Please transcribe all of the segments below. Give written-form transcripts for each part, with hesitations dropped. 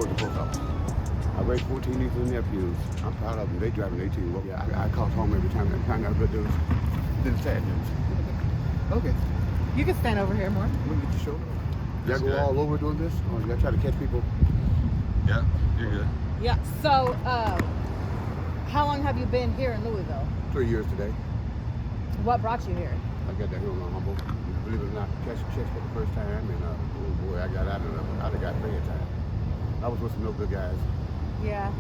work the post office. I raised 14 nieces and nephews. I'm proud of them. They driving 18. Well, yeah, I call home every time and find out good news. Then sad news. Okay. You can stand over here more. We'll get your shoulder. Y'all That's go good. all over doing this? Or y'all try to catch people? Yeah, you're good. Yeah. So, how long have you been here in Louisville? 3 years today. What brought you here? I got that here on humble. Believe it or not, cash checks for the first time, and oh boy, I got out of it. I got bad time. I was with some no good guys. Yeah.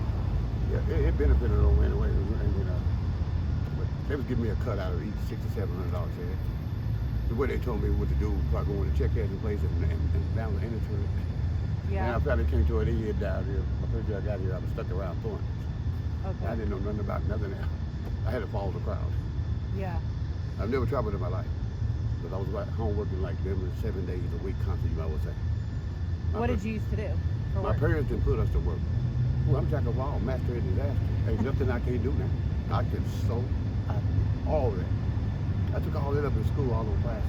Yeah, it benefited them anyway. But they was giving me a cut out of each $600 to $700 a head. The way they told me what to do, I go in the check cashing place and down the entry. Yeah. And I finally came to an idiot down here. The first day I got here, I was stuck around Thornton. Okay. I didn't know nothing about nothing else. I had to follow the crowd. Yeah. I've never traveled in my life. Because I was at home working like them 7 days a week constantly, I would say. What did you used to do for My work? parents didn't put us to work. Well, I'm jack of all, master of disaster. Ain't nothing I can't do now. I can sew, all that. I took all that up in school, all those classes.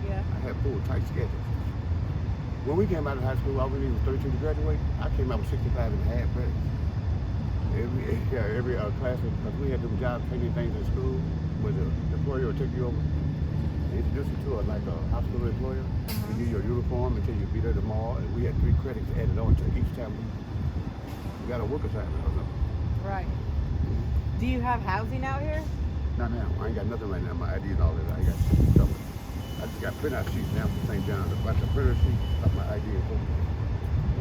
Yeah. I had full tight schedules. When we came out of high school, all we needed was 32 to graduate. I came out with 65 and a half credits. Every class, because we had them job training things in school, where the employer would take you over, introduce you to like a hospital employer, and give you a uniform until you be there tomorrow. And we had 3 credits added on to each time we got a work assignment or something. Right. Do you have housing out here? Not now. I ain't got nothing right now. My ID and all that. I ain't got stuff. I just got printout sheets now from St. John. About the printer sheet of my ID and phone.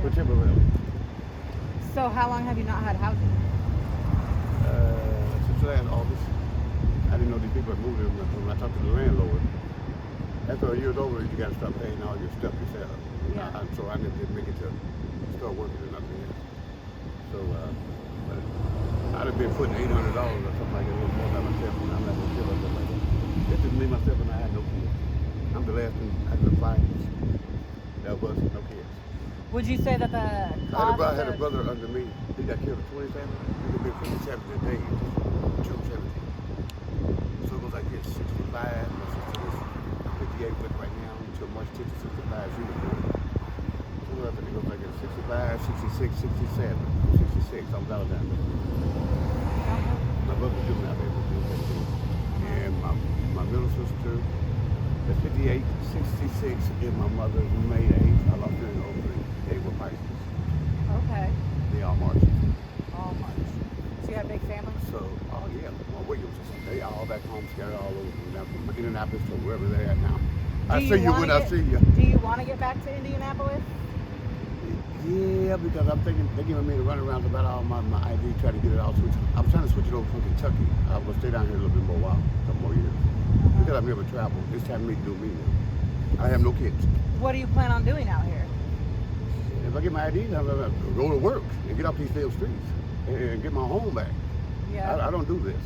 But temporarily. So how long have you not had housing? Since last August. I didn't know these people had moved in when I talked to the landlord. After a year's over, you got to start paying all your stuff yourself. Yeah. So I never did make it to start working or nothing. So, but I'd have been putting $800 or something like that, a little more by myself, and I'm not going to kill myself like that. It's just me, myself, and I had no kids. I'm the last one out of the 5 that was no kids. Would you say that the I had a brother under me. He got killed at 27. He would have been 57 today, June 17th. So it goes like this, 65, my sister is 58 with right now, until March 10th, 65, she was born. So I think it goes like this, 65, 66, 67, 66, I'm down there. My brother doing out there, and my middle sister, that's 58, 66, and my mother, May 8th, I lost her in 03. They were Pisces. Okay. They all March. All March. So you have a big family? So, oh yeah, my Williams, they all back home, scattered all over from down from Indianapolis to wherever they're at now. I see you when I see you. Do you want to get back to Indianapolis? Yeah, because I'm thinking they're giving me the runaround about all my ID, trying to get it all switched. I'm trying to switch it over from Kentucky. I will stay down here a little bit more while, a couple more years. Because I've never traveled. It's time for me to do me now. I have no kids. What do you plan on doing out here? If I get my ID, I'm gonna go to work and get off these field streets and get my home back. Yeah. I don't do this.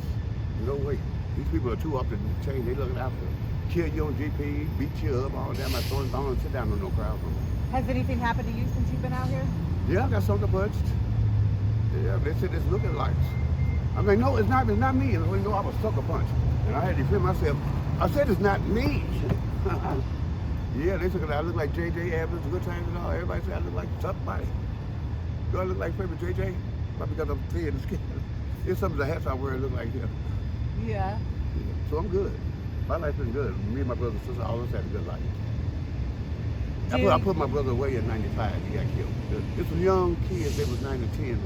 No way. These people are too up to change. They looking out to kill you on GP, beat you up, all down my throat. I don't sit down with no crowd. Has anything happened to you since you've been out here? Yeah, I got sucker punched. Yeah, they said it's looking like. I mean, no, it's not me. It's when you know I was sucker punched. And I had to defend myself. I said it's not me. Yeah, they said I look like JJ Evans, Good Times and all. Everybody said I look like somebody. Do I look like favorite JJ? Probably because I'm thin and skinny. It's some of the hats I wear look like him. Yeah. So I'm good. My life's been good. Me and my brother and sister all of us had a good life. I put my brother away in 95. He got killed. It's some young kids, they was 9 to 10,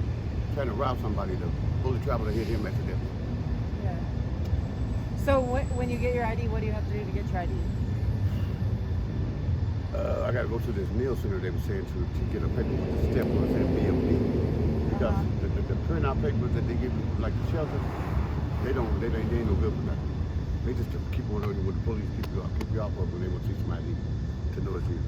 trying to rob somebody. The bullet traveler hit him accidentally. Yeah. So when you get your ID, what do you have to do to get your ID? I got to go to this meal center they were saying to get a paper with the step where it said BMD. Because the printout papers that they give you, like the shelter, they ain't no good for nothing. They just keep on with the police, keep you off of when they want to see somebody to know it's you.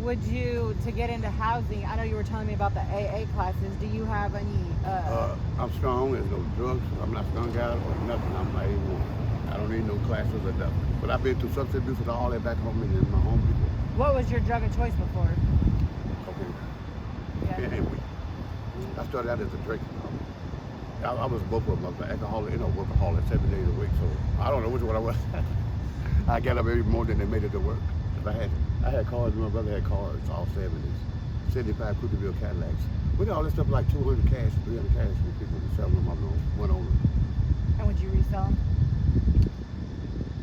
Would you, to get into housing, I know you were telling me about the AA classes, do you have any... I'm strong, there's no drugs, I'm not strung out or nothing, I'm not A1. I don't need no classes or nothing. But I've been through substance abuse and all that back home in my home people. What was your drug of choice before? Okay. Yeah. And weed. I started out as a drinker. I was both of them. I was an alcoholic and a workaholic 7 days a week. So I don't know which one I was. I got up every morning and they made it to work. I had cars, my brother had cars, all 70s, 75 Crookerville Cadillacs. We got all this stuff like 200 cash, 300 cash for people who sell them on one owner. And would you resell them?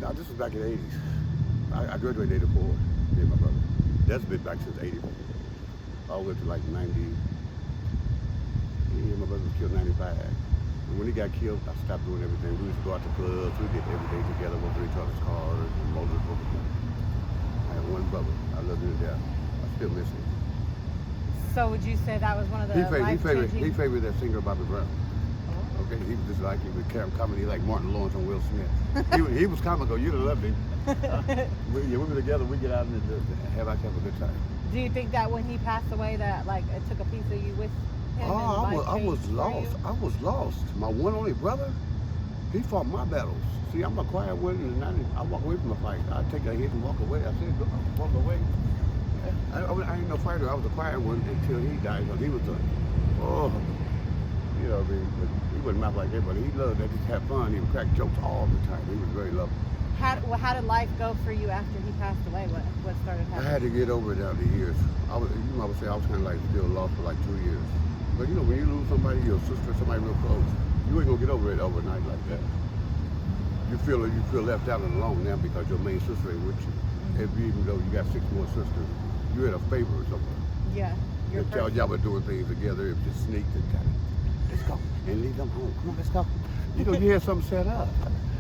Now, this was back in the 80s. I graduated in 84, me and my brother. That's been back since 84. All the way to like 90. Me and my brother was killed in 95. And when he got killed, I stopped doing everything. We used to go out to clubs. We did everything together, work with each other's cars and motorcycles. I had one brother. I loved him to death. I still miss him. So would you say that was one of the He life-changing... favored that singer Bobby Brown. Oh. Okay, he was just like, he would carry comedy like Martin Lawrence and Will Smith. he was comical. You'd have loved him. We were together. We get out and have a good time. Do you think that when he passed away, that like it took a piece of you with him? Oh, and I was changed for lost. you? I was lost. My one only brother, he fought my battles. See, I'm a quiet one, and I walk away from a fight. I take a hit and walk away. I said, walk away. I ain't no fighter. I was a quiet one until he died. Cause he was a, you know, but he wasn't mouth like that. But he loved that. Just have fun. He would crack jokes all the time. He was very lovely. How did life go for you after he passed away? What started happening? I had to get over it down the years. I would say I was kind of like still lost for like 2 years. But you know, when you lose somebody, your sister, somebody real close, you ain't gonna get over it overnight like that. You feel left out and alone now because your main sister ain't with you. Even though you got 6 more sisters, you're in a favor or something. Yeah. Y'all were doing things together. It just sneaked and kind of, let's go and leave them home. Come on, let's go. You know, you had something set up.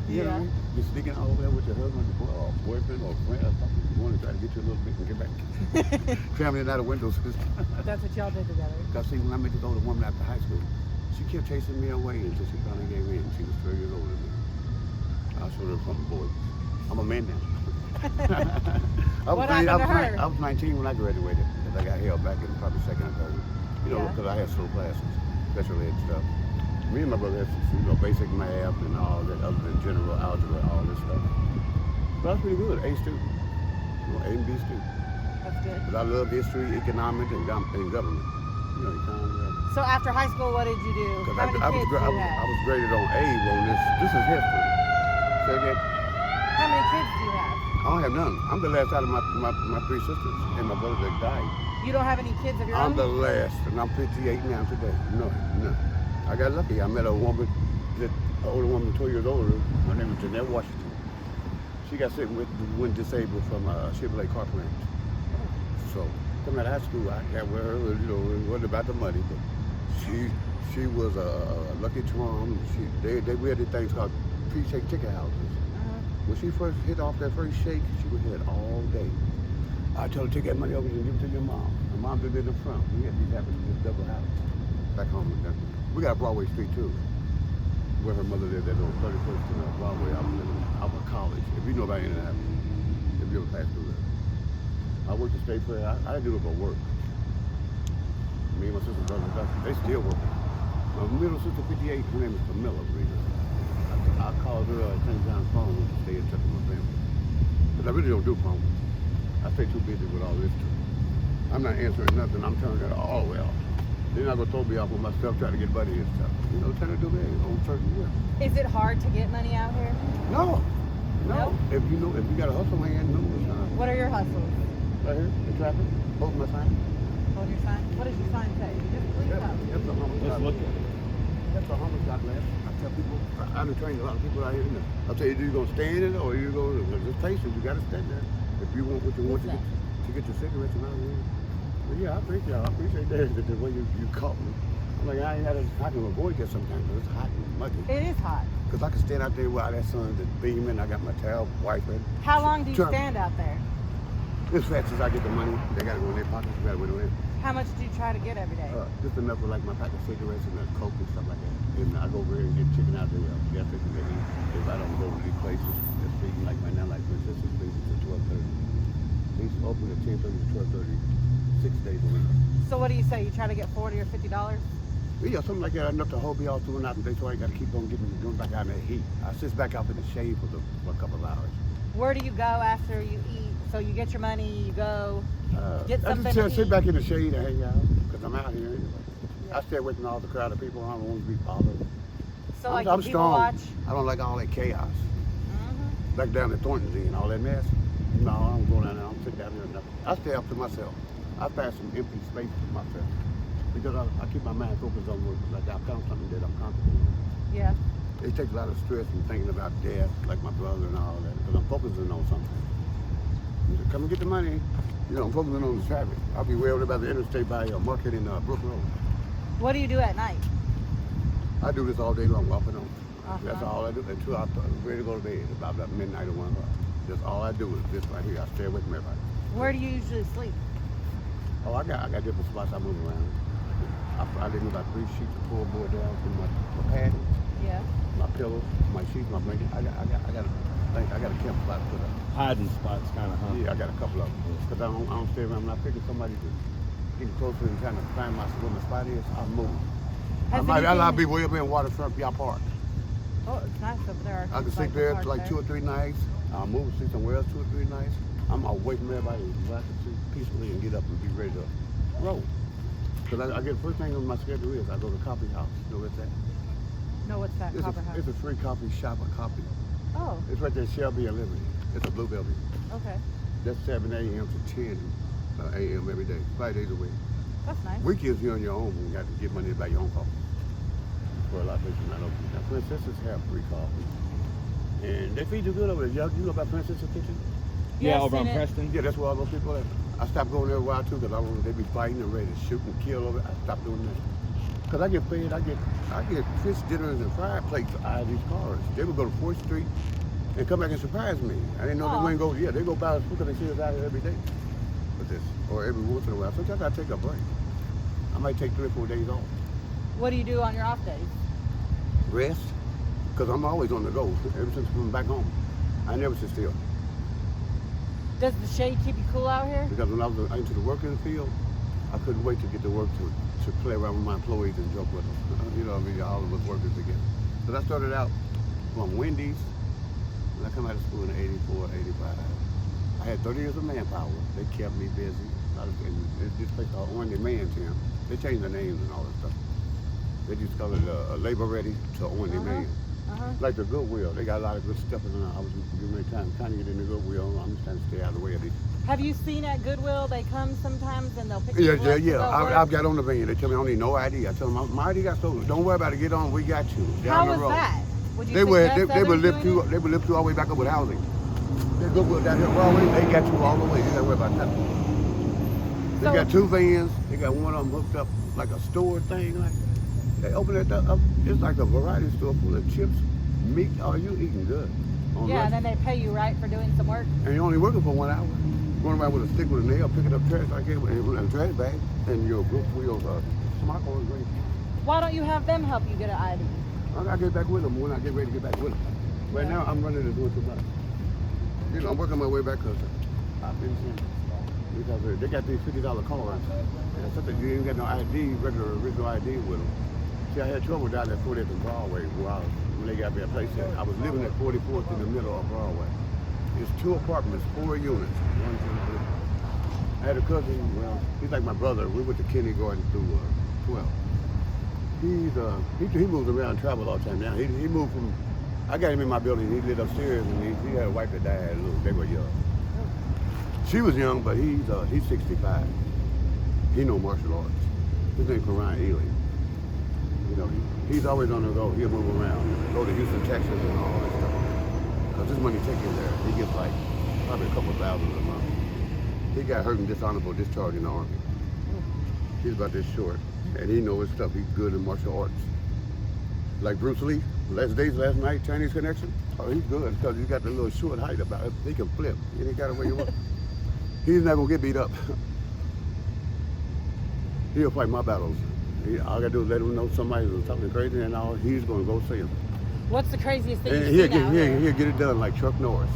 You know what I mean? You're sneaking over there with your husband or boyfriend or friend or something. You want to try to get you a little bit and get back. Family out of windows. That's what y'all did together. Because see, when I met this older woman after high school, she kept chasing me away until she finally gave in. She was 12 years older than me. I showed her from the boy. I'm a man now. What happened to her? I was 19 when I graduated. Because I got held back in probably second or third. You know, because I had slow classes, special ed stuff. Me and my brother had, basic math and all that, other than general algebra, all this stuff. But I was pretty good, A student. A and B student. That's good. But I love history, economics, and government. You know, economics. So after high school, what did you do? How many kids do you have? I was graded on A on this. This is history. Say again? How many kids do you have? I don't have none. I'm the last out of my 3 sisters and my brother that died. You don't have any kids of your own? I'm the last, and I'm 58 now today. No. I got lucky. I met a woman, an older woman, 12 years older. Her name was Jeanette Washington. She got sick went disabled from Chevrolet car plant. So coming out of high school, I got with her. You know, it wasn't about the money, but she was a lucky charm. We had these things called pre-shake ticket houses. When she first hit off that first shake, she would hit all day. I told her, take that money over and give it to your mom. My mom did it in the front. We had these happen in this double house back home in Denver. We got Broadway Street too, where her mother lived at on 31st and Broadway. I was living out of college. If you know about Indianapolis, if you ever passed through there. I worked at State Fair. I didn't do it for work. Me and my sister, brother, they still working. My middle sister, 58, her name is Camilla. I called her at St. John's phone to stay in touch with my family. Because I really don't do phones. I stay too busy with all this stuff. I'm not answering nothing. I'm turning it all well. They're not going to throw me off with myself trying to get money and stuff. You know, trying to do that on certain way. Is it hard to get money out here? No. No? If you got a hustle hand, no, it's not. What are your hustles? Right here, the traffic, holding my sign. Hold your sign. What does your sign say? Just please tell me. That's a homicide. Let's look at it. That's a homicide last. I tell people, I've trained a lot of people out here. I'll tell you, you're going to stand in it or you're going to just face it. You got to stand there. If you want what you want to get your cigarettes and all that. But yeah, I appreciate that the way you caught me. I'm like, I can avoid that sometimes because it's hot and muggy. It is hot. Because I can stand out there while that sun's beaming. I got my towel wiping. How long do you stand out there? As fast as I get the money, they got to go in their pockets. You got to wait on it. How much do you try to get every day? Just enough for like my pack of cigarettes and a Coke and stuff like that. And I go over here and get chicken out there. Gas station they eat. If I don't go to these places, that's feeding like right now, like for instance, this place is at 12:30. These open at 10:30 to 12:30, 6 days a week. So what do you say? You try to get $40 or $50? Yeah, something like that. Enough to hold me all through the night, so I got to keep on going back out in that heat. I sit back out in the shade for a couple of hours. Where do you go after you eat? So you get your money, you go get something I just to sit eat. back in the shade and hang out because I'm out here anyway. Yeah. I stay away from all the crowd of people. I don't want to be bothered. So like I'm people strong. watch? I don't like all that chaos. Back down at Thornton's and all that mess. No, I don't go down there. I don't sit down there or nothing. I stay up to myself. I find some empty space for myself because I keep my mind focused on work. Like I found something that I'm comfortable with. Yeah. It takes a lot of stress from thinking about death, like my brother and all that, because I'm focusing on something. You say, come and get the money. You know, I'm focusing on the traffic. I'll be way over about the interstate by Market and Brook Road. What do you do at night? I do this all day long, off and on. Uh-huh. That's all I do until I'm ready to go to bed, about midnight or 1 o'clock. That's all I do is this right here. I stay away from everybody. Where do you usually sleep? Oh, I got different spots I move around. I live in about 3 sheets of pull board down from my pad, Yeah. my pillows, my sheets, my blanket. I got a camp spot put up. Hiding spots, kind of, huh? Yeah, I got a couple of them. Because I don't stay around. When I figure somebody to get closer and trying to find where my spot is, I move. I'll be way up in Waterfront Park. Oh, it's nice up there. I can sleep there like 2 or 3 nights. I'll move and sleep somewhere else 2 or 3 nights. I'm away from everybody, so I can sleep peacefully and get up and be ready to roll. Because I get the first thing on my schedule is I go to coffee house. You know what's that? No, what's that? Copper House. It's a free coffee shop of coffee. Oh, It's right there, Shelby and Liberty. It's a blue building. okay. That's 7 a.m. to 10 a.m. every day, 5 days a week. That's nice. Weekends you're on your own when you have to get money to buy your own coffee. For a lot of places not open. Now, Princesses have free coffee. And they feed you good over there. You know about Princess's Kitchen? Yeah, I've over on seen it. Preston. Yeah, that's where all those people are. I stopped going there a while too because they be fighting and ready to shoot and kill over it. I stopped doing that. Because I get fed, I get fish dinners and fried plates out of these cars. They would go to 4th Street and come back and surprise me. I didn't know they wouldn't go, they go by us because they see us out here every day with this. Or every once in a while. Sometimes I take a break. I might take 3 or 4 days off. What do you do on your off days? Rest, because I'm always on the go. Ever since I'm back home, I never sit still. Does the shade keep you cool out here? Because when I was into the working field, I couldn't wait to get to work to play around with my employees and joke with them. You know what I mean? All of us workers together. But I started out from Wendy's when I come out of school in 84, 85. I had 30 years of manpower. They kept me busy. This place called On Demand, Tim. They changed the names and all that stuff. They just call it Labor Ready to On Demand. Like the Goodwill, they got a lot of good stuff in there. I was giving me time to get in the Goodwill. I'm just trying to stay out of the way of these. Have you seen at Goodwill, they come sometimes and they'll pick you up? I've got on the van. They tell me I don't need no ID. I tell them my ID got stolen. Don't worry about it. Get on. We got you. Down How the road. was that? Would you They would suggest lift others you. doing it? They would lift you all the way back up with housing. They Goodwill down here Broadway. They got you all the way. You don't worry about nothing. They got 2 vans. They got one of them hooked up like a store thing. Like they open it up. It's like a variety store full of chips, meat. Oh, you eating good. Yeah, and then they pay you right for doing some work. And you're only working for 1 hour. Going around with a stick with a nail, picking up trash like that, and a trash bag, and your wheels smart on green. Why don't you have them help you get an ID? I gotta get back with them when I get ready to get back with them. Right now, I'm running and doing too much. You know, I'm working my way back because I've been seeing because they got these $50 cars. And something you ain't got no ID, regular original ID with them. See, I had trouble down at 40th and Broadway when they got me a place there. I was living at 44th in the middle of Broadway. It's 2 apartments, 4 units. 1, 2, 3. I had a cousin, well, he's like my brother. We went to kindergarten through 12. He moves around and travels all the time now. He moved from, I got him in my building. He lived upstairs and he had a wife that died. They were young. She was young, but he's 65. He know martial arts. His name's Ryan Ely. You know, he's always on the go. He'll move around, go to Houston, Texas, and all that stuff. Because this money taken there, he gets like probably a couple thousand a month. He got hurt in dishonorable discharge in the Army. He's about this short, and he knows his stuff. He's good in martial arts. Like Bruce Lee, last night, Chinese Connection. Oh, he's good because he's got the little short height about it. He can flip. He ain't got it where you want. He's not gonna get beat up. He'll fight my battles. All I gotta do is let him know somebody's something crazy and all. He's gonna go see him. What's the craziest thing And you've seen out here? he'll get it done like Chuck Norris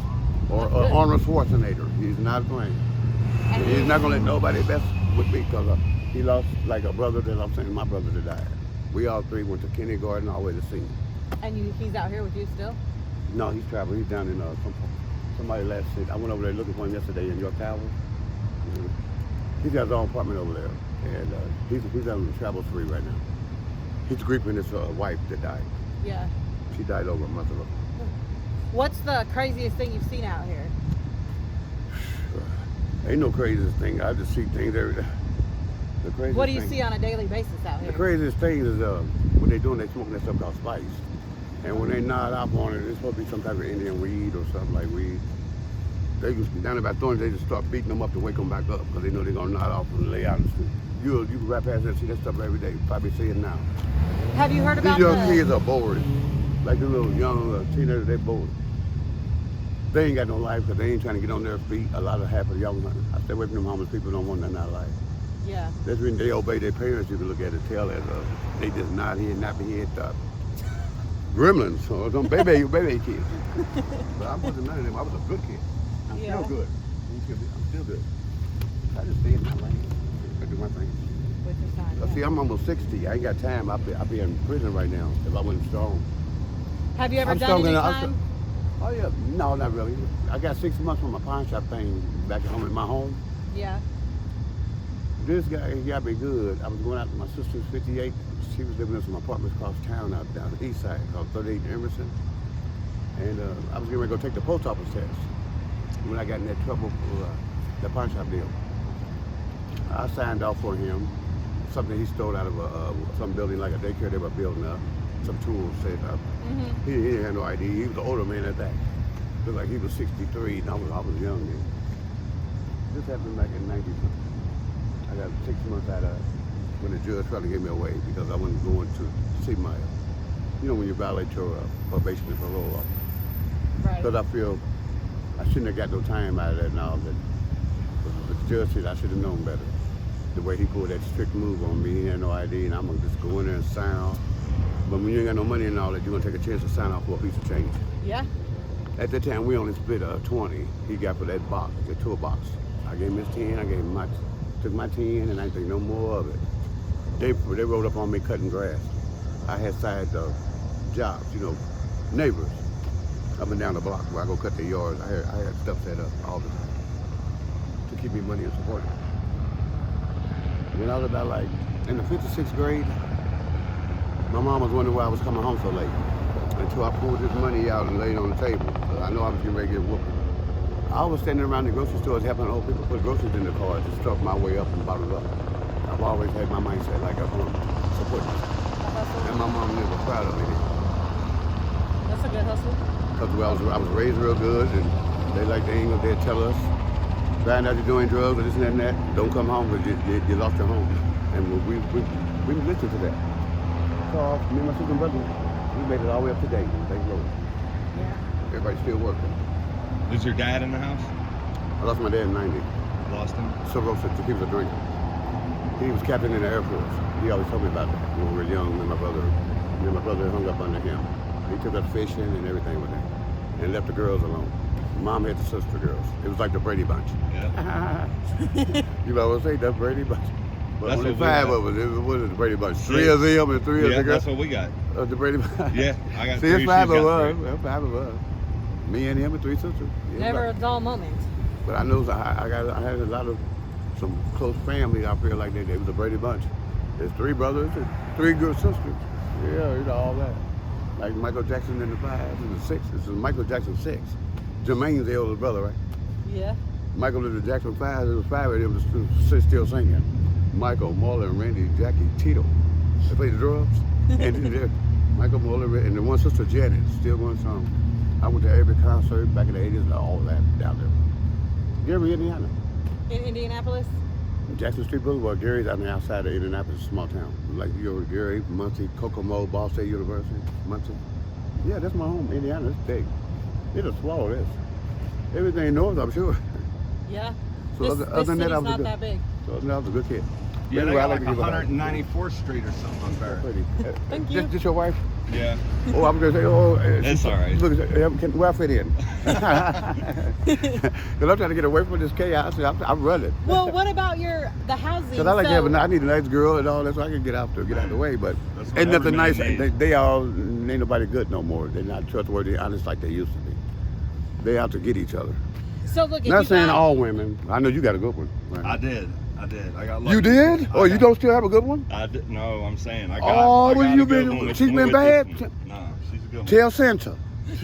or Arnold Schwarzenegger. He's not playing. And He's not gonna let nobody mess with me because he lost like a brother that I'm saying my brother that died. We all 3 went to kindergarten all the way to senior. And he's out here with you still? No, he's traveling. He's down in somebody last city. I went over there looking for him yesterday in York Tower. He's got his own apartment over there, and he's on travel free right now. He's grieving his wife that died. Yeah. She died over a month ago. What's the craziest thing you've seen out here? Ain't no craziest thing. I just see things every day. The craziest What do you thing. see on a daily basis out here? The craziest thing is what they doing. They smoking that stuff called spice, and when they nod off on it, it's supposed to be some type of Indian weed or something like weed. They just down about throwing. They just start beating them up to wake them back up because they know they're gonna nod off and lay out in the street. You can rap past that, see that stuff every day. You probably see it now. Have you heard These about young the... kids are bored. Like the little young teenagers, they bored. They ain't got no life because they ain't trying to get on their feet. A lot of half of the young, I stay away from them homeless people. Don't want nothing out of life. Yeah. That's when they obey their parents. You can look at it, tell that they just nod here, nappy head, gremlins or some baby kids. But I wasn't none of them. I was a good kid. I'm Yeah. still good. I'm still good. I just stay in my lane. I do my thing. With your son, See, yeah. I'm almost 60. I ain't got time. I'll be in prison right now if I wasn't strong. Have you ever I'm done strong any enough- time? Oh yeah, no, not really. I got 6 months from my pawn shop thing back at home in my home. Yeah. This guy, he got me good. I was going out to my sister's 58. She was living in some apartments across town out down the east side called 38 Emerson. And I was getting ready to go take the post office test when I got in that trouble for the pawn shop deal. I signed off for him, something he stole out of some building like a daycare they were building up, some tools set up. Mm-hmm. He didn't have no ID. He was an older man at that. Looked like he was 63 and I was young then. This happened back in 90 something. I got 6 months out of it when the judge tried to get me away because I wasn't going to see my, when you violate your probation and parole law. Right. Because I feel I shouldn't have got no time out of that and all that. But the judge said I should have known better. The way he pulled that strict move on me, he had no ID and I'm going to just go in there and sign off. But when you ain't got no money and all that, you're going to take a chance to sign off for a piece of change. Yeah. At that time, we only split 20. He got for that box, the toolbox. I gave him his 10, I gave him took my 10, and I didn't think no more of it. They rolled up on me cutting grass. I had side jobs, neighbors up and down the block where I go cut their yards. I had stuff set up all the time to keep me money and support it. When I was about like in the 5th or 6th grade, my mom was wondering why I was coming home so late. Until I pulled this money out and laid it on the table. I know I was getting ready to get whooped. I was standing around the grocery stores helping old people put groceries in the car to start my way up and bottle up. I've always had my mindset like I'm going to support this. And my mom never was proud of me. That's a good hustle. Because I was raised real good and they ain't gonna dare tell us. Find out you're doing drugs or this and that, don't come home because you lost your home. And we listened to that. So me and my sister and brother, we made it all the way up to date. Thank you, Lord. Yeah. Everybody's still working. Is your dad in the house? I lost my dad in 90. Lost him? Cirrhosis, he was a drinker. He was captain in the Air Force. He always told me about that when we were young. Me and my brother hung up under him. He took us fishing and everything with him and left the girls alone. Mom had the sister girls. It was like the Brady Bunch. Yeah. You know what I say, the Brady Bunch. But That's only what we 5 got. of us. It was the Brady Bunch. 3 of them and 3 of Yeah, the girls. that's what we got. The Brady Bunch. Yeah, I got See, 3. it's 5 she's of got us. 3. Well, 5 of us. Me and him and 3 sisters. Yeah, Never but- a dull moment. But I know I had a lot of some close family. I feel like they was a Brady Bunch. There's 3 brothers and 3 good sisters. Yeah, all that. Like Michael Jackson in the 5s and the 6s. This is Michael Jackson 6. Jermaine's the older brother, right? Yeah. Michael did the Jackson 5. There was 5 of them still singing. Michael, Marlon, Randy, Jackie, Tito. They played the drums. And Michael, Marlon, and the one sister Janet still going strong. I went to every concert back in the 80s and all that down there. Gary, Indiana. In Indianapolis? Jackson Street Boulevard. Gary's on the outside of Indianapolis, a small town. Like Gary, Muncie, Kokomo, Ball State University, Muncie. Yeah, that's my home, Indiana. It's big. It'll swallow this. Everything north, I'm sure. Yeah. So This other than that, I city's was a not good. that big. So other than that, I was a good kid. Yeah, they Anyway, I got like to give a hug. 194th Street or something on Barrett. Pretty. Thank you. This your wife? Yeah. Oh, I'm gonna say, It's all right. Look, where I fit in? Because I'm trying to get away from this chaos. I'm running. Well, what about the housing? Because I like to have I need a nice girl and all that, so I can get out the way. But That's what ain't nothing every nice. man needs. They all ain't nobody good no more. They're not trustworthy, honest like they used to be. They out to get each other. So look, if Not you saying got, all women. I know you got a good one. Right? I did. I got lucky. You did? Oh, you don't still have a good one? I did. No, I'm saying I got. Oh, I well, got you a good been- one with- she's been with bad? this one. No, she's a good one. Tell Santa. She's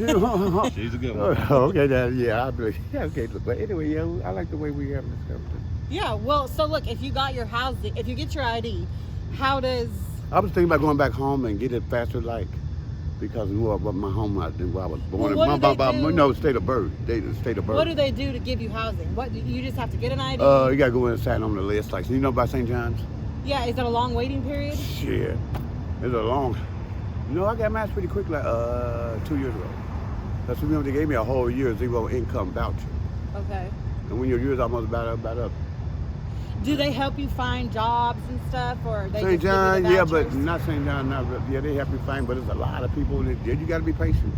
She's a good one. Okay, yeah, I believe. Yeah, okay, but anyway, yeah, I like the way we have this conversation. Yeah, well, so look, if you got your housing, if you get your ID, how does... I was thinking about going back home and get it faster, like, because we were my home out there where I was born. Well, what do they do? No, state of birth. State of birth. What do they do to give you housing? What, you just have to get an ID? You gotta go in and sign on the list. Like, you know about St. John's? Yeah, is it a long waiting period? Shit, it's a long. You know, I got mine pretty quick, like 2 years ago. That's remember they gave me a whole year zero income voucher. Okay. And when your year's almost about up. Do they help you find jobs and stuff, or they St. just give you the John, yeah, but vouchers? not St. John. Yeah, they help you find, but there's a lot of people. You got to be patient.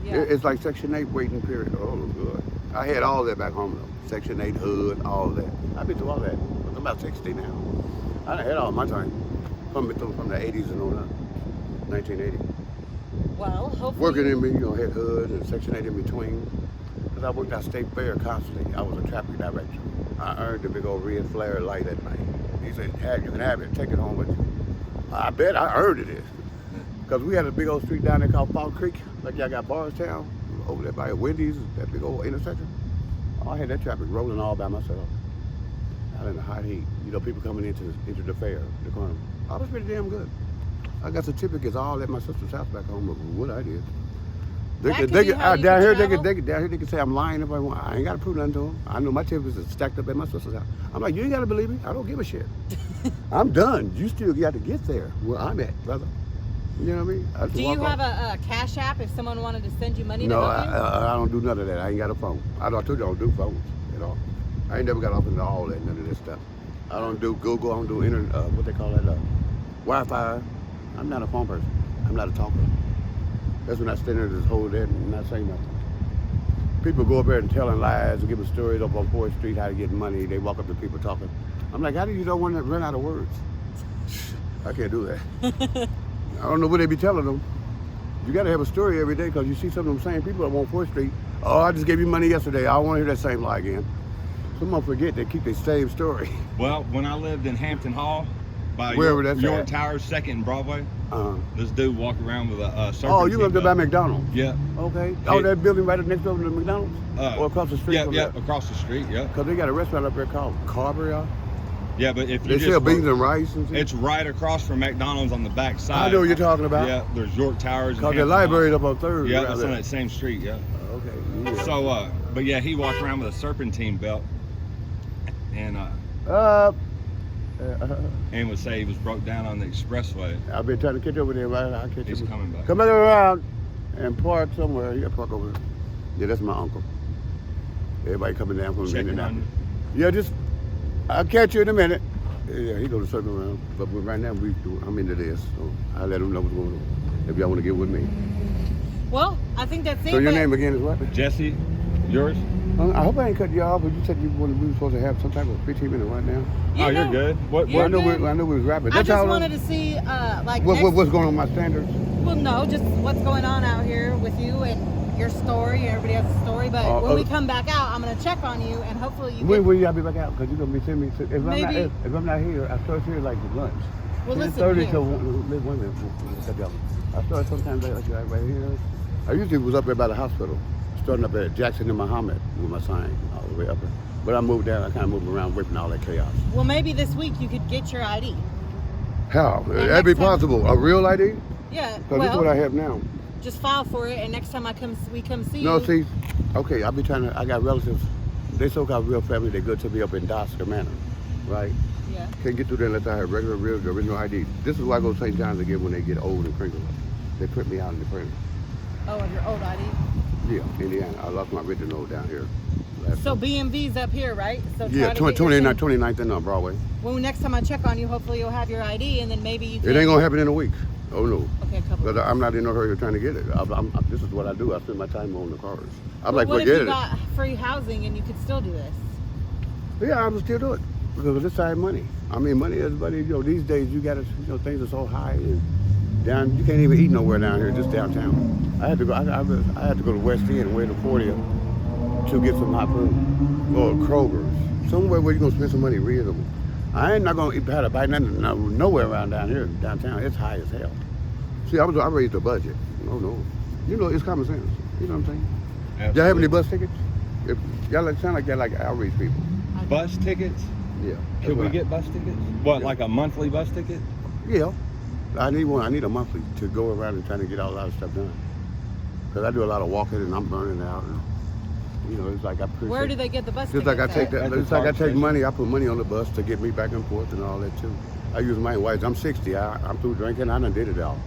Yeah. It's like Section 8 waiting period. Oh, good. I had all that back home, though. Section 8 hood, all that. I've been through all that. I'm about 60 now. I done had all my time from the 80s and on up, 1980. Well, hopefully... Working in, head hood and Section 8 in between. Because I worked at State Fair constantly. I was a traffic director. I earned the big old red flare light at night. He said, you can have it, take it home with you. I bet I earned it. Because we had a big old street down there called Fall Creek, like y'all got Bardstown, over there by Wendy's, that big old intersection. I had that traffic rolling all by myself. Out in the hot heat. People coming into the fair, the carnival. I was pretty damn good. I got certificates all at my sister's house back home of what I did. Down here they can say I'm lying if I want. I ain't got to prove nothing to them. I know my certificates are stacked up at my sister's house. I'm like, you ain't got to believe me. I don't give a shit. I'm done. You still got to get there where I'm at, brother. You know what I mean? Do you have a cash app if someone wanted to send you money? No, to help you? I don't do none of that. I ain't got a phone. I told you I don't do phones at all. I ain't never got off into all that, none of this stuff. I don't do Google. I don't do internet. What they call that? Wi-Fi. I'm not a phone person. I'm not a talker. That's when I stand there and just hold that and not say nothing. People go up there and telling lies and giving stories up on 4th Street how to get money. They walk up to people talking. I'm like, how do you don't want to run out of words? I can't do that. I don't know what they be telling them. You got to have a story every day because you see some of them same people up on 4th Street. Oh, I just gave you money yesterday. I don't want to hear that same lie again. Some of them forget they keep their same story. Well, when I lived in Hampton Hall, by Wherever that's York at. Towers, 2nd and Broadway, Uh-huh. this dude walked around with a serpentine Oh, you lived there by belt. McDonald's? Yeah. Okay. Oh, that building right next door to McDonald's? Or across the street Yeah, from yeah, that? across the street, yeah. Because they got a restaurant up there called Carberry. Yeah, but if you They just sell beans go- and rice and shit? It's right across from McDonald's on the back side. I know what you're talking about. Yeah, there's York Towers. and Because the Hampton library's Hall. up on 3rd. Yeah, right that's there. on that same street, yeah. Okay. Yeah. So, but yeah, he walked around with a serpentine belt and would say he was broke down on the expressway. I've been trying to catch up with him. I'll catch He's him. coming back. Come back around and park somewhere. You got to park over there. Yeah, that's my uncle. Everybody coming down from Checking on you. Yeah, I'll catch you in a minute. Yeah, he go to circle around. But right now, I'm into this. So I'll let him know what's going on. If y'all want to get with me. Well, I think that's it. So your but- name again is what? Jesse, yours? I hope I ain't cut you off, but you said we were supposed to have some type of 15-minute right now. Yeah, Oh, you're no. good. What? You're I know good. we was rapping. I That's just all. wanted to see, like, What's going on with my standards? well, no, just what's going on out here with you and your story. Everybody has a story, but when we come back out, I'm gonna check on you and hopefully you. When y'all be back out? Because you're gonna be sending me. Maybe- If I'm not here, I start here like lunch. Well, listen 10:30 here. till 1 minute. I start sometimes like right here. I usually was up there by the hospital, starting up at Jackson and Muhammad with my sign all the way up there. But I moved down. I kind of moved around, away from all that chaos. Well, maybe this week you could get your ID. How? And That'd be next time- possible. A real ID? Yeah. Because this is what I have now. just file for it, and next time we come see No, you. see, okay, I got relatives. They so-called real family. They're good to me up in Dosker Manor, right? Yeah. Can't get through there unless I have regular, real, original ID. This is why I go to St. John's again when they get old and crinkled up. They print me out in the printer. Oh, of your old ID. Yeah, Indiana. I lost my original down here. So BMV's up here, right? So Yeah, try to get your 29th and on Broadway. Well, next time I check on you, hopefully you'll have your ID, and then maybe you can. It ain't gonna happen in a week. Oh no. Okay, a couple. But I'm not in no hurry trying to get it. This is what I do. I spend my time on the cars. I'm But like, what if forget you it. got free housing and you could still do this? Yeah, I would still do it because this side money. I mean, money. Everybody, these days you got to, things are so high and down. You can't even eat nowhere down here, just downtown. I had to go. I had to go to West End and wait to 40th to get some hot food or Kroger's, somewhere where you are gonna spend some money reasonable. I ain't not gonna try to buy nothing nowhere around down here downtown. It's high as hell. See, I raised the budget. No, it's common sense. You know what I'm saying? Absolutely. Y'all have any bus tickets? If, y'all sound like y'all like outreach people. Bus tickets? Yeah. Could we get bus tickets? What, like a monthly bus ticket? Yeah. I need one. I need a monthly to go around and try to get a lot of stuff done. Because I do a lot of walking and I'm burning out. And, you know, it's like I appreciate. Where do they get the bus Just tickets like I take at? that. It's like I take money. I put money on the bus to get me back and forth and all that too. I use my whites. I'm 60. I'm through drinking. I done did it all.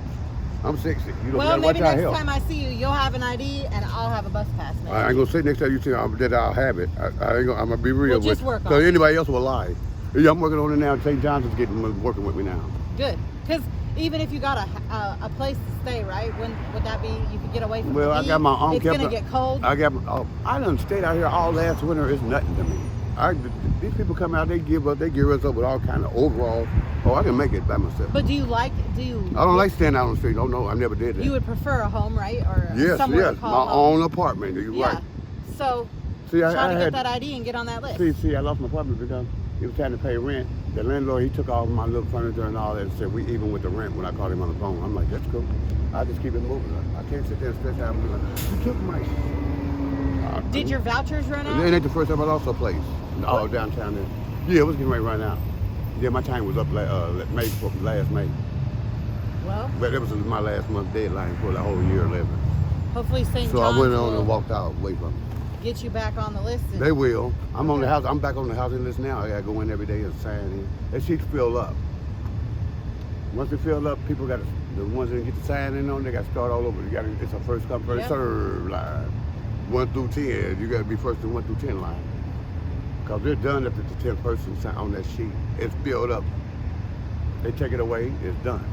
I'm 60. You don't Well, gotta watch maybe our next health. time I see you, you'll have an ID and I'll have a bus pass. Maybe. I ain't gonna sit next to you that I'll have it. I ain't gonna, I'm gonna be real We'll with just you. work on Because it. anybody else will lie. Yeah, I'm working on it now. St. Johnson's working with me now. Good, because even if you got a place to stay, right? When would that be? You could get away from Well, the I heat. got my own. It's gonna get cold. I done stayed out here all last winter. It's nothing to me. These people come out, they gear us up with all kind of overalls. Oh, I can make it by myself. But I don't like standing out on the street. No, I never did that. You would prefer a home, right? Or yes, somewhere to my call home. own apartment. You're Yeah. right. So See, try to get that ID and get on that list. See, I lost my apartment because it was trying to pay rent. The landlord, he took all my little furniture and all that and said, we even with the rent when I called him on the phone. I'm like, that's cool. I just keep it moving. I can't sit there and stretch out and be like, you took my... Did your vouchers run out? It ain't the first time I lost a place. All downtown there. Yeah, it was getting ready to run out. Yeah, my time was up last May. Well, But it was my last month deadline for the whole year 11. hopefully St. So John's I went on will and walked out away from it. get you back on the list. They will. I'm on the house. I'm back on the housing list now. I gotta go in every day and sign in. That sheet fill up. Once it fill up, people got the ones that get to sign in on. They got to start all over. It's a first come first serve line. 1 through 10. You got to be first in 1 through 10 line. Because they're done after the 10th person sign on that sheet. It's filled up. They take it away. It's done.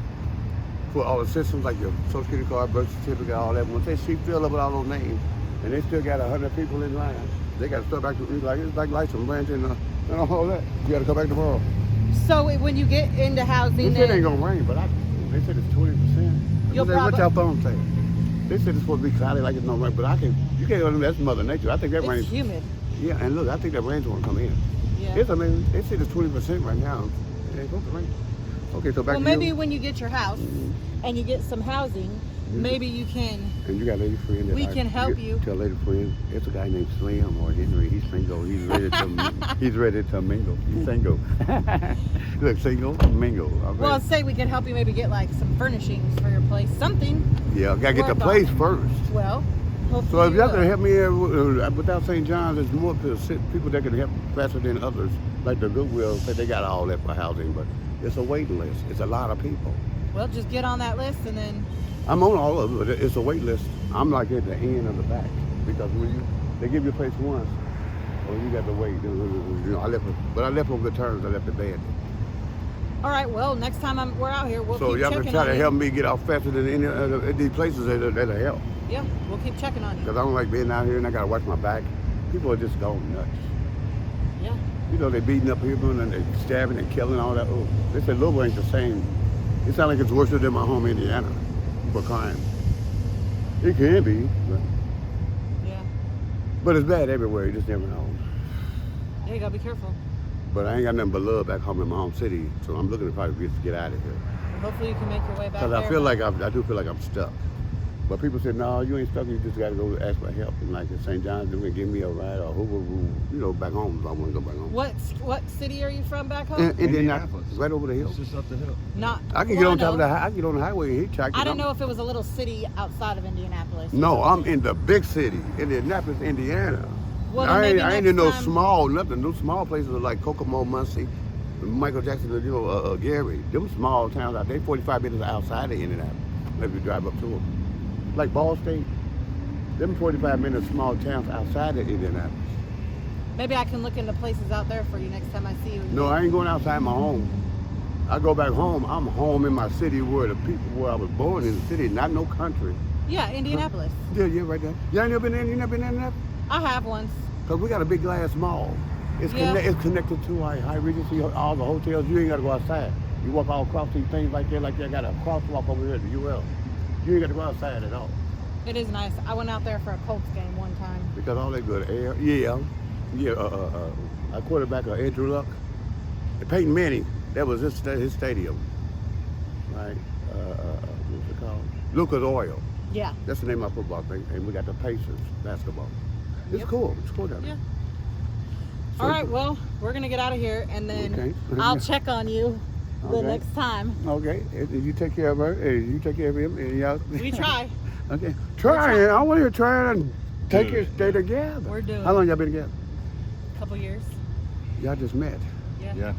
For all the systems like your social security card, birth certificate, all that. Once that sheet filled up with all those names, and they still got 100 people in line, they got to start back to it's like license branch and all that. You got to come back tomorrow. So when you get into housing, They said it ain't gonna rain, but they said it's 20%. You'll What y'all phone say? They said it's supposed to be cloudy like it's no rain, but you can't. That's Mother Nature. I think that it's rain. humid. Yeah, and look, I think that rain's gonna come in. Yeah. They said it's 20% right now. It ain't supposed to rain. Okay, so back Well, to maybe you. when you get your house and you get some housing, maybe you can. And you got a lady friend. We can help you. Tell a lady friend. It's a guy named Slim or Henry. He's single. He's ready to mingle. He's single. Look, single, mingle. Well, say we can help you maybe get like some furnishings for your place, something. Yeah, gotta get the work on place it. first. Well, hopefully. So if you y'all will. can help me here without St. John's, there's more people that can help faster than others. Like the Goodwill, say they got all that for housing, but it's a waiting list. It's a lot of people. Well, just get on that list and then. I'm on all of it, but it's a wait list. I'm like at the end of the back because they give you a place once, or you got to wait. You know, I left on good terms. I left it bad. All right. Well, next time we're out here, we'll So keep y'all checking can try on to you. help me get out faster than any of these places that'll help. Yeah, we'll keep checking on you. Because I don't like being out here and I got to watch my back. People are just going nuts. Yeah. You know, they beating up people and they stabbing and killing all that. Oh, they said Louisville ain't the same. It sounds like it's worse than my home Indiana for crime. It can be, Yeah. but it's bad everywhere. You just never know. Yeah, you gotta be careful. But I ain't got nothing but love back home in my home city, so I'm looking to probably get out of here. Hopefully you can make your way back Because there. I feel like I do feel like I'm stuck. But people say, no, you ain't stuck. You just got to go ask for help. And like at St. John's, they're going to give me a ride or who, back home if I want to go back home. What city are you from back home? Indianapolis. Right over the hill. It's just up the hill. Not. I can get on top of the I can get on the highway and hitchhike. I didn't know if it was a little city outside of Indianapolis. No, I'm in the big city, Indianapolis, Indiana. Well, then I maybe ain't next in no time- small, nothing. No small places like Kokomo, Muncie, Michael Jackson, Gary. Them small towns out there, 45 minutes outside of Indianapolis. If you drive up to them. Like Ball State, them 45 minute small towns outside of Indianapolis. Maybe I can look into places out there for you next time I see you. No, I ain't going outside my home. I go back home. I'm home in my city where the people where I was born in the city, not no country. Yeah, Indianapolis. Yeah, right there. You ain't never been in? You never been in Indianapolis? I have once. Because we got a big glass mall. It's, Yeah. it's connected to our High Regency, all the hotels. You ain't got to go outside. You walk all across these things like that, I got a crosswalk over here at the UL. You ain't got to go outside at all. It is nice. I went out there for a Colts game one time. Because all that good air. Our quarterback, Andrew Luck. Peyton Manning, that was his stadium. Right? What's it called? Lucas Oil. Yeah. That's the name of our football thing. And we got the Pacers basketball. It's Yep. cool. It's cool down there. Yeah. So- All right, well, we're going to get out of here, and then Okay. I'll check on you the Okay. next time. Okay. And you take care of her. And you take care of him. And y'all. We try. Okay. Try it. I want you to try and take your stay together. We're doing How long y'all been together? a couple years. Y'all just met. Yeah. Yeah.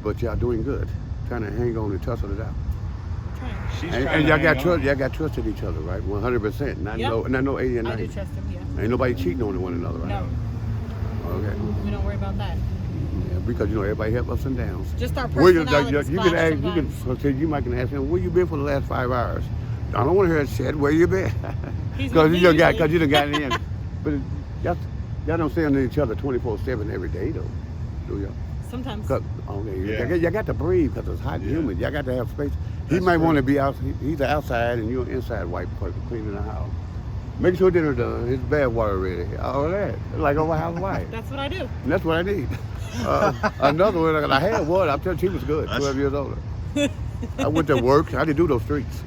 But y'all doing good. Trying to hang on and tussle it out. We're trying. She's And trying to y'all hang got on. trust. Y'all got trusted each other, right? 100%. Not Yep. no 80 and I do 90. trust him, yeah. Ain't nobody cheating on one another, right? No, Okay. we don't worry about that. Yeah, because you know everybody have ups and downs. Just our Where you, personalities you clash can ask, sometimes. you might can ask him, where you been for the last 5 hours? I don't want to hear it said, where you been? He's Because with you me done usually. got it in. But y'all don't stay under each other 24/7 every day though, do y'all? Sometimes. Okay, y'all got to breathe because it's hot and Yeah. humid. Y'all got to have space. He That's might true. want to be out. He's the outside and you're an inside white person cleaning the house. Make sure dinner done. His bath water ready. All that, like a housewife. That's what I do. And that's what I need. Another one, I had one. I'm telling you, she was good. 12 years older. I went to work. I didn't do those streets.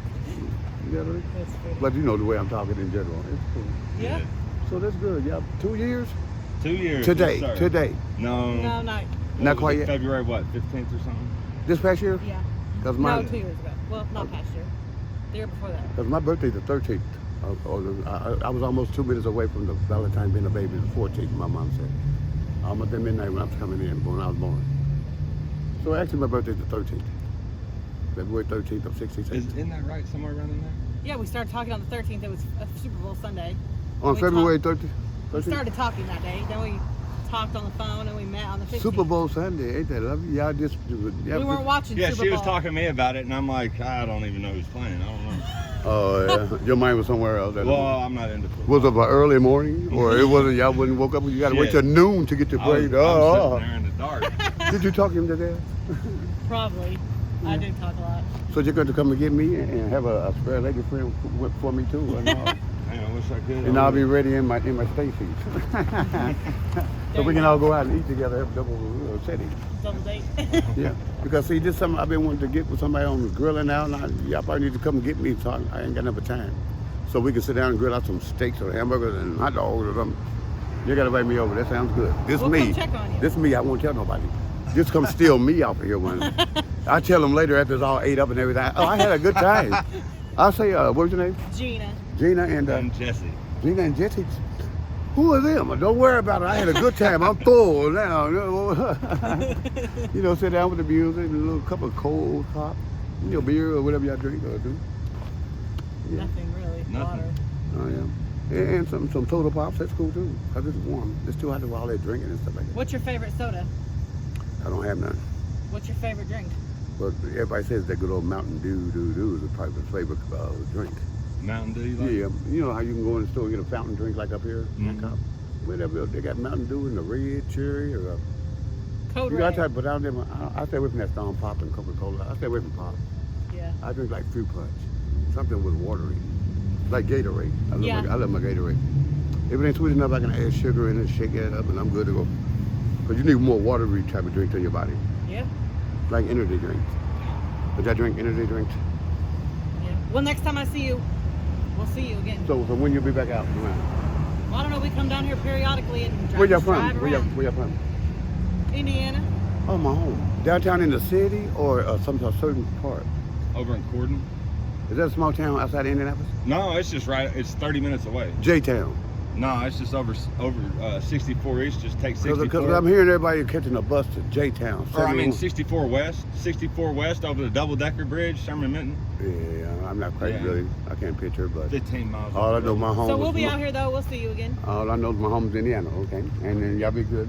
You know what I mean? That's good. But you know the way I'm talking in general. It's cool. Yeah. So that's good. Yeah, 2 years? 2 years. Today. yes, sir. Today. No. No, not. What Not was quite it, yet. February what? 15th or something. This past year? Yeah. Because No, my, 2 years ago. Well, not past year. The year before that. cause my birthday's the 13th. I was almost 2 minutes away from the Valentine being a baby, the 14th, my mom said. Almost at midnight when I was coming in, when I was born. So actually my birthday's the 13th. February 13th of 66. Isn't that right? Somewhere around in there? Yeah, we started talking on the 13th. It was a Super Bowl Sunday. On we February 13th? We started talking that day. Then we talked on the phone and we met on the 15th. Super Bowl Sunday, ain't that lovely? Y'all just... We weren't watching Yeah, Super she Bowl. was talking to me about it, and I'm like, I don't even know who's playing. I don't know. Oh, yeah. Your mind was somewhere else. Well, I'm not into football. Was it an early morning? Or it wasn't, y'all wouldn't woke up, you got to wait till Shit. noon to get to I was, play. I was sitting there in the dark. Did you talk him to death? Probably. I did talk a lot. So you're going to come and get me and have a spare lady friend for me too? And, Man, I wish I could. and I'll be ready in my stay seat. So we can all go out and eat together, have a double setting. Double date. Yeah, because see, this is something I've been wanting to get with somebody on grilling out, and y'all probably need to come and get me, so I ain't got enough time. So we can sit down and grill out some steaks or hamburgers and hot dogs or something. You gotta invite me over. That sounds good. This We'll me. come check on you. This me. I won't tell nobody. Just come steal me off of here one. I tell them later after it's all ate up and everything. Oh, I had a good time. I'll say, what was your name? Gina. Gina and I'm Jesse. Gina and Jesse. Who are them? Don't worry about it. I had a good time. I'm full now. You know, sit down with the music and a little cup of cold pop, beer or whatever y'all drink or do. Yeah. Nothing really. Nothing. Water. Oh yeah. And some soda pops. That's cool too. Cause it's warm. It's too hot to do all that drinking and stuff like that. What's your favorite soda? I don't have none. What's your favorite drink? But everybody says that good old Mountain Dew is probably the favorite drink. Mountain Dew, you like? Yeah, you know how you can go in the store and get a fountain drink like up here, Mhm. cup. Whatever they got Mountain Dew in the red cherry or a, Code you know, I Red. try, but I stay away from that Stone Pop and Coca-Cola. I stay away from pop. Yeah. I drink like fruit punch, something with watery, like Gatorade. I love my Gatorade. If it ain't sweet enough, I can add sugar in it, shake it up, and I'm good to go. But you need more watery type of drink in your body, Yeah. like energy drinks. But I drink energy drinks. Yeah. Well, next time I see you, we'll see you again. So when you'll be back out? Well, I don't know. We come down here periodically and drive, Where y'all just from? drive Where around. y'all from? Indiana. Oh, my home. Downtown in the city or some certain part? Over in Corden? Is that a small town outside of Indianapolis? No, it's just right. It's 30 minutes away. J-Town. No, it's just over 64 East. Just take 64. Because I'm hearing everybody catching a bus to J-Town. Or I mean 64 West. 64 West over the double-decker bridge, Sherman Minton. Yeah, I'm not quite Yeah. really. I can't picture, but 15 miles. all I know my home. So we'll be out here though. We'll see you again. All I know is my home's Indiana, okay? And then y'all be good.